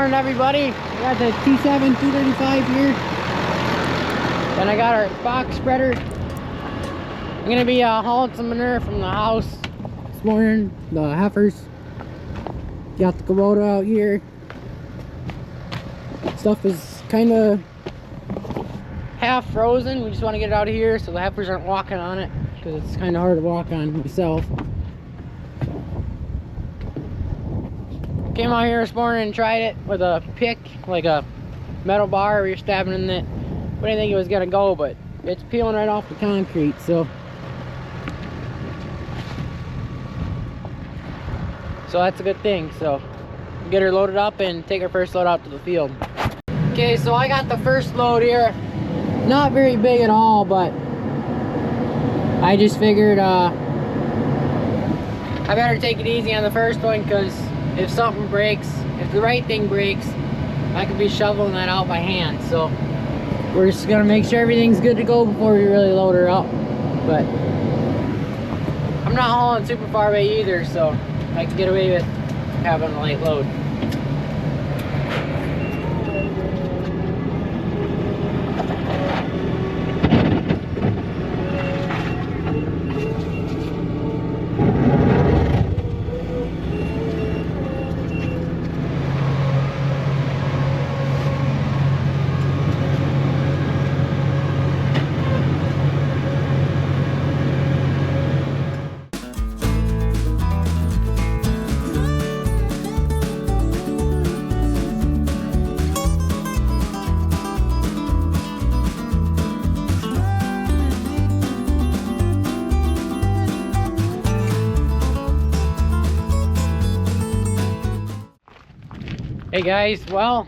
Morning everybody. We got the T7 235 here. And I got our box spreader. I'm gonna be hauling some manure from the house this morning. The heifers. Got the Kubota out here. Stuff is kind of half frozen. We just want to get it out of here so the heifers aren't walking on it, because it's kind of hard to walk on myself. Came out here this morning and tried it with a pick, like a metal bar where you're stabbing in it. We didn't think it was gonna go, but it's peeling right off the concrete, so that's a good thing. So get her loaded up and take her first load out to the field. Okay, so I got the first load here. Not very big at all, but I just figured I better take it easy on the first one, because if something breaks, if the right thing breaks, I could be shoveling that out by hand. So we're just gonna make sure everything's good to go before we really load her up. But I'm not hauling super far away either, so I can get away with having a light load. Hey guys, well,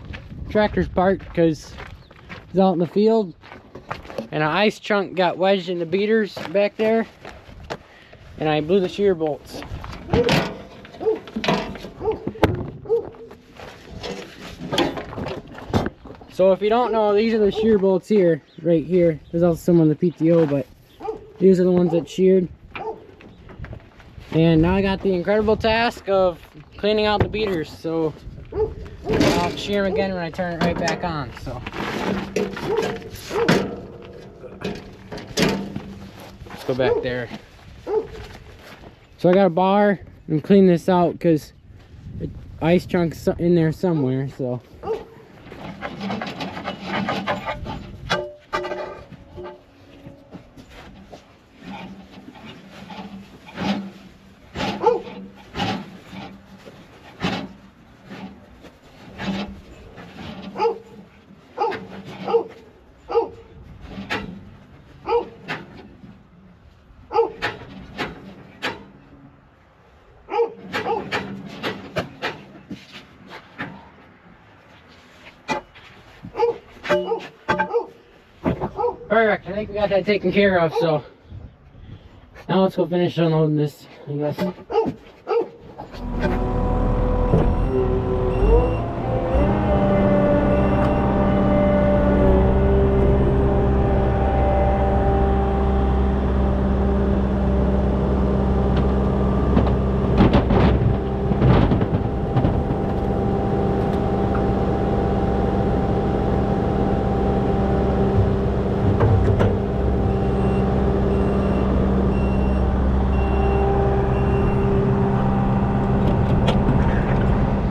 tractor's parked because he's out in the field and an ice chunk got wedged in the beaters back there, and I blew the shear bolts. So if you don't know, these are the shear bolts here, right here. There's also some on the PTO, but these are the ones that sheared. And now I got the incredible task of cleaning out the beaters, so I'll shear them again when I turn it right back on. So let's go back there. So I got a bar and clean this out because ice chunks in there somewhere. So perfect, I think we got that taken care of, so now let's go finish unloading this, I guess.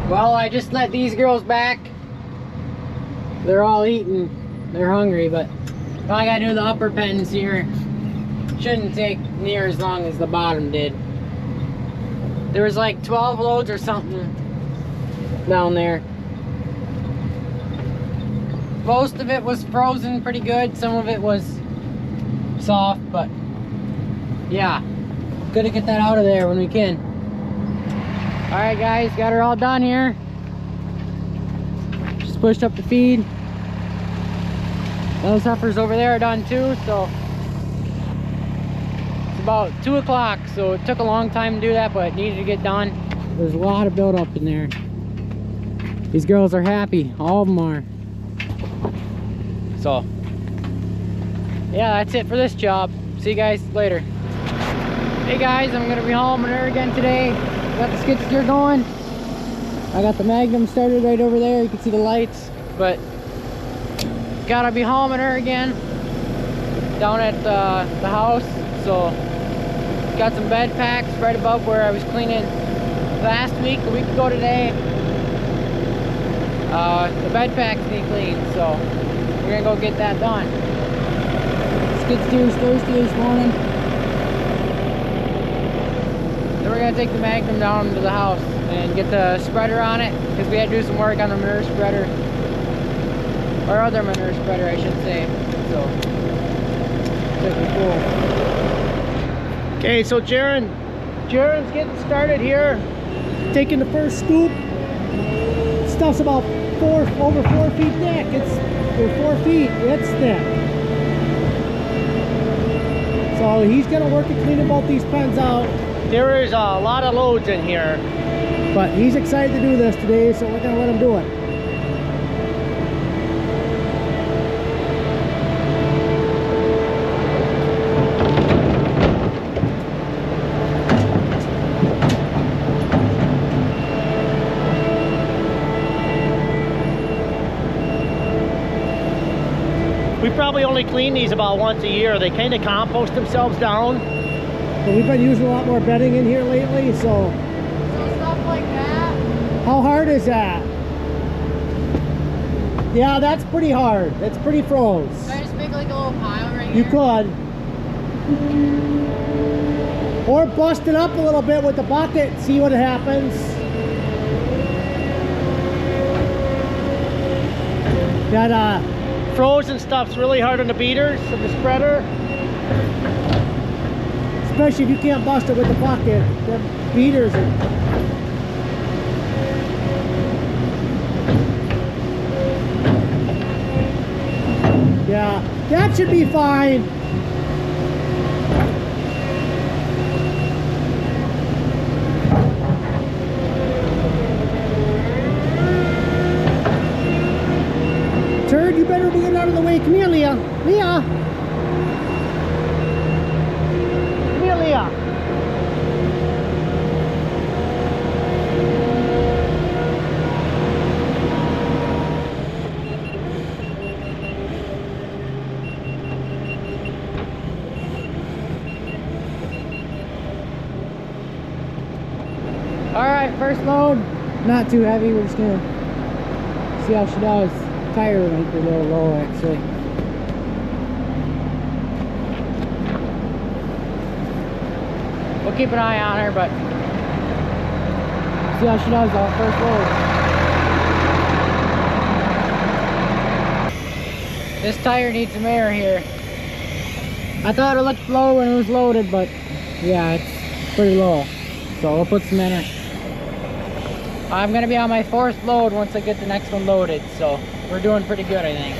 Well, I just let these girls back. They're all eating. They're hungry, but all I gotta do the upper pens here shouldn't take near as long as the bottom did. There was like 12 loads or something down there. Most of it was frozen pretty good. Some of it was soft, but yeah, gotta get that out of there when we can. Alright guys, got her all done here. Just pushed up the feed. Those heifers over there are done too, so it's about 2 o'clock, so it took a long time to do that, but it needed to get done. There's a lot of buildup in there. These girls are happy, all of them are. So yeah, that's it for this job. See you guys later. Hey guys, I'm gonna be hauling manure again today. Got the skid steer going. I got the Magnum started right over there. You can see the lights, but gotta be home her again down at the house. So got some bed packs right above where I was cleaning last week, a week ago today. The bed packs need cleaned, so we're gonna go get that done. Skid steer's thirsty this morning. Then we're gonna take the Magnum down to the house and get the spreader on it, because we had to do some work on the manure spreader, or other manure spreader I should say. So pretty cool. Okay, so Jaren's getting started here, taking the first scoop. Stuff's about over 4 feet thick. It's 4 feet. It's thick. So he's gonna work at cleaning both these pens out. There is a lot of loads in here, but he's excited to do this today, so we're gonna let him do it. We probably only clean these about once a year. They kind of compost themselves down. But we've been using a lot more bedding in here lately, so stuff like that. How hard is that? Yeah, that's pretty hard. That's pretty froze. Can I just make like a little pile right You here? could. Or bust it up a little bit with the bucket, see what happens. That frozen stuff's really hard on the beaters of the spreader. Especially if you can't bust it with the bucket. The beaters are... Yeah, that should be fine. Turd, you better be getting out of the way. Come here, Leah. Leah. Come here, Leah. Alright, first load. Not too heavy. We're just gonna see how she does. Tire might be a little low actually. We'll keep an eye on her, but see how she does on first load. This tire needs some air here. I thought it looked low when it was loaded, but yeah, it's pretty low. So we'll put some in her. I'm gonna be on my 4th load once I get the next one loaded, so we're doing pretty good, I think.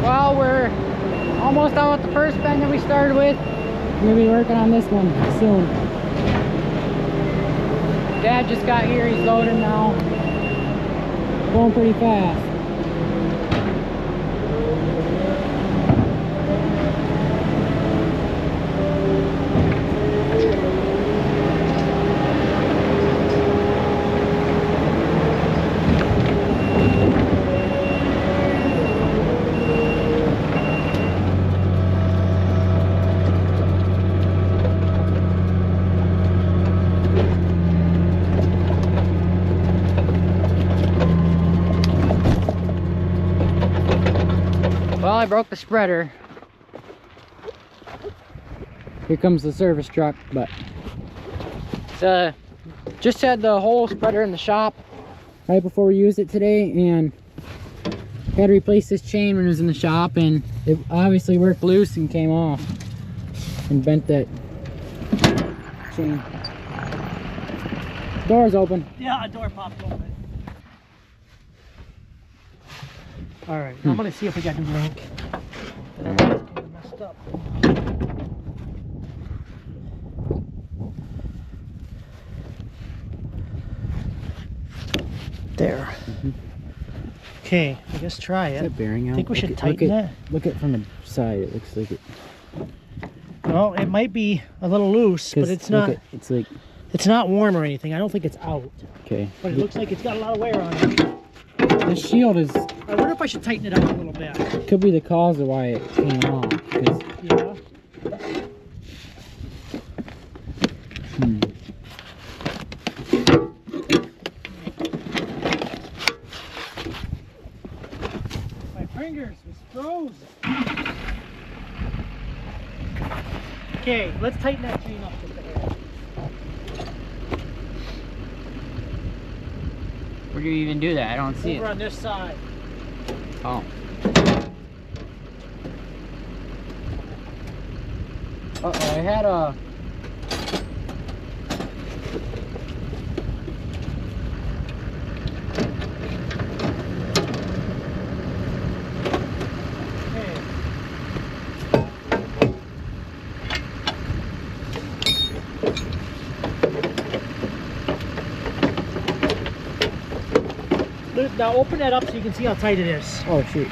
Well, we're almost done with the first pen that we started with. We're gonna be working on this one soon. Dad just got here, he's loading now. Going pretty fast. Well, I broke the spreader. Here comes the service truck, but it's, just had the whole spreader in the shop right before we used it today, and had to replace this chain when it was in the shop, and it obviously worked loose and came off and bent that chain. Door's open. Yeah, a door popped open. Alright, I'm gonna see if we got a link. Messed up. Okay, I guess try Is it. that bearing out? Think we should Look tighten that? Look at from the side. It looks like it. Well, it might be a little loose, but it's not. It's like. It's not warm or anything. I don't think it's out. Okay. But it looks like it's got a lot of wear on it. The shield is. I wonder if I should tighten it out a little bit. Could be the cause of why it came off. Yeah. My fingers was frozen. Okay, let's tighten that chain up just a hair. Where do you even do that? I don't see Over it. on this side. Oh. Uh-oh, I had a... Now open that up so you can see how tight it is. Oh, shoot.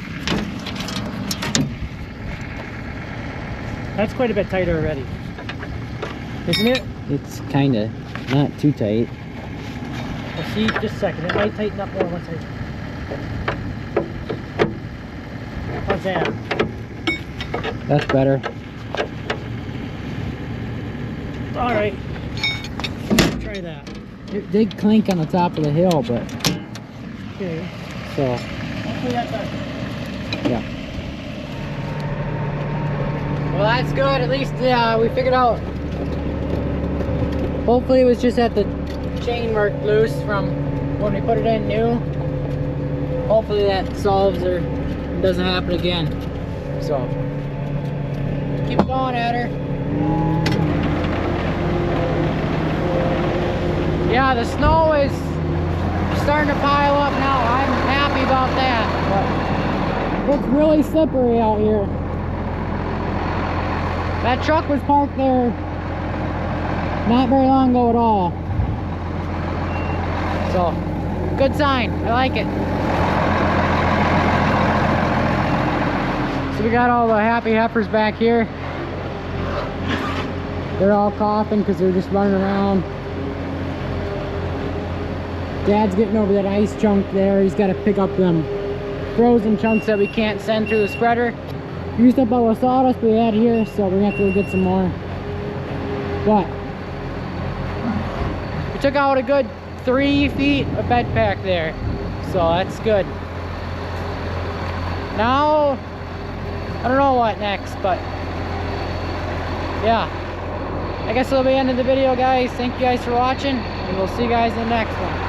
That's quite a bit tighter already. Isn't it? It's kind of not too tight. We'll see, just a second. It might tighten up more once I... How's that? That's better. Alright. Try that. It did clink on the top of the hill, but... Okay. So... Hopefully that does. Yeah. Well, that's good. At least we figured out. Hopefully it was just at the chain worked loose from when we put it in new. Hopefully that solves or doesn't happen again. So keep going at her. Yeah, the snow is starting to pile up now. I'm happy about that. But it's really slippery out here. That truck was parked there not very long ago at all. So, good sign. I like it. So we got all the happy heifers back here. They're all coughing because they're just running around. Dad's getting over that ice chunk there. He's got to pick up them frozen chunks that we can't send through the spreader. Used up all the sawdust we had here, so we're gonna have to go get some more. But we took out a good 3 feet of bed pack there, so that's good. Now I don't know what next, but yeah, I guess that'll be the end of the video, guys. Thank you guys for watching, and we'll see you guys in the next one.